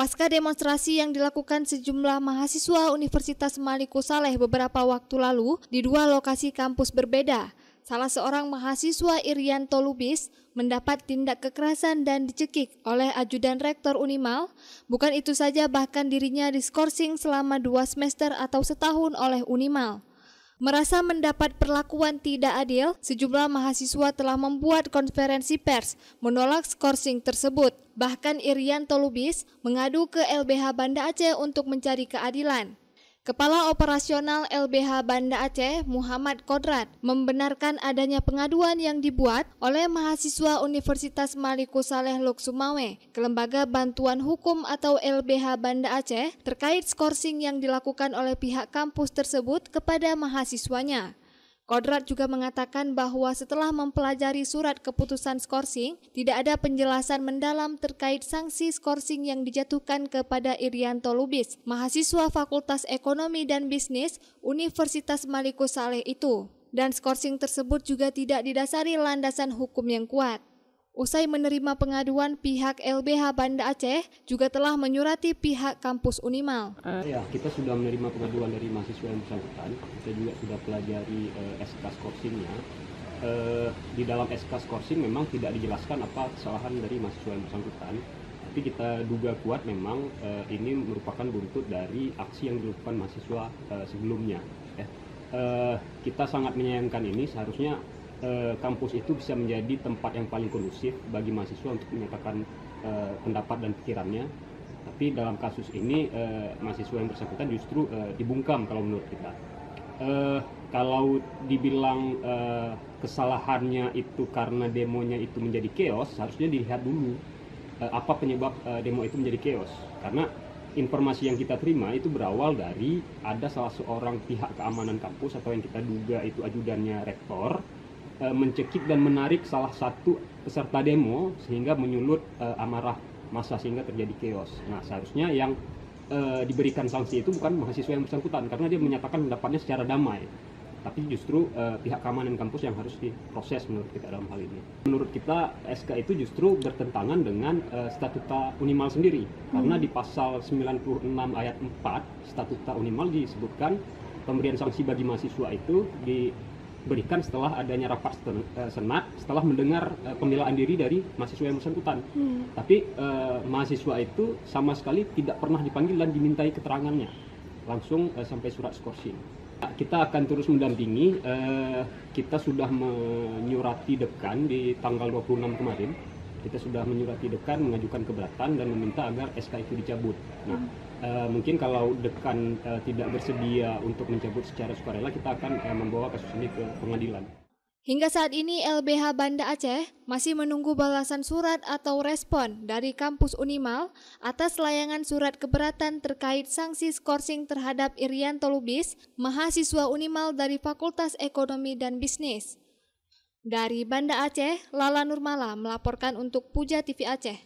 Pasca demonstrasi yang dilakukan sejumlah mahasiswa Universitas Maliko Saleh beberapa waktu lalu di dua lokasi kampus berbeda, salah seorang mahasiswa Irianto Lubis mendapat tindak kekerasan dan dicekik oleh ajudan rektor Unimal. Bukan itu saja, bahkan dirinya diskorsing selama 2 semester atau setahun oleh Unimal. Merasa mendapat perlakuan tidak adil, sejumlah mahasiswa telah membuat konferensi pers menolak skorsing tersebut. Bahkan Irianto Lubis mengadu ke LBH Banda Aceh untuk mencari keadilan. Kepala Operasional LBH Banda Aceh, Muhammad Kodrat, membenarkan adanya pengaduan yang dibuat oleh mahasiswa Universitas Maliko Saleh Lok Sumawe ke Lembaga Bantuan Hukum atau LBH Banda Aceh terkait skorsing yang dilakukan oleh pihak kampus tersebut kepada mahasiswanya. Kodrat juga mengatakan bahwa setelah mempelajari surat keputusan skorsing, tidak ada penjelasan mendalam terkait sanksi skorsing yang dijatuhkan kepada Irianto Lubis, mahasiswa Fakultas Ekonomi dan Bisnis Universitas Maliko Saleh itu. Dan skorsing tersebut juga tidak didasari landasan hukum yang kuat. Usai menerima pengaduan, pihak LBH Banda Aceh juga telah menyurati pihak kampus Unimal. Ya, kita sudah menerima pengaduan dari mahasiswa yang bersangkutan. Kita juga sudah pelajari SK skorsingnya. Di dalam SK skorsing memang tidak dijelaskan apa kesalahan dari mahasiswa yang bersangkutan. Tapi kita duga kuat memang ini merupakan buntut dari aksi yang dilakukan mahasiswa sebelumnya. Kita sangat menyayangkan ini. Seharusnya kampus itu bisa menjadi tempat yang paling kondusif bagi mahasiswa untuk menyatakan pendapat dan pikirannya. Tapi dalam kasus ini mahasiswa yang bersangkutan justru dibungkam kalau menurut kita. Kalau dibilang kesalahannya itu karena demonya itu menjadi chaos, harusnya dilihat dulu apa penyebab demo itu menjadi chaos. Karena informasi yang kita terima itu berawal dari ada salah seorang pihak keamanan kampus atau yang kita duga itu ajudannya rektor mencekik dan menarik salah satu peserta demo sehingga menyulut amarah massa sehingga terjadi chaos. Nah, seharusnya yang diberikan sanksi itu bukan mahasiswa yang bersangkutan karena dia menyatakan pendapatnya secara damai, tapi justru pihak keamanan kampus yang harus diproses menurut kita dalam hal ini. Menurut kita SK itu justru bertentangan dengan statuta Unimal sendiri, karena di pasal 96 ayat 4 statuta Unimal disebutkan pemberian sanksi bagi mahasiswa itu diberikan setelah adanya rapat senat setelah mendengar pembelaan diri dari mahasiswa yang bersangkutan. Tapi mahasiswa itu sama sekali tidak pernah dipanggil dan dimintai keterangannya, langsung sampai surat skorsing. Kita akan terus mendampingi. Kita sudah menyurati dekan di tanggal 26 kemarin. Kita sudah menyurati dekan, mengajukan keberatan dan meminta agar SK itu dicabut. Nah, mungkin kalau dekan tidak bersedia untuk mencabut secara sukarela, kita akan membawa kasus ini ke pengadilan. Hingga saat ini LBH Banda Aceh masih menunggu balasan surat atau respon dari kampus Unimal atas layangan surat keberatan terkait sanksi skorsing terhadap Irianto Lubis, mahasiswa Unimal dari Fakultas Ekonomi dan Bisnis. Dari Banda Aceh, Lala Nurmala melaporkan untuk Puja TV Aceh.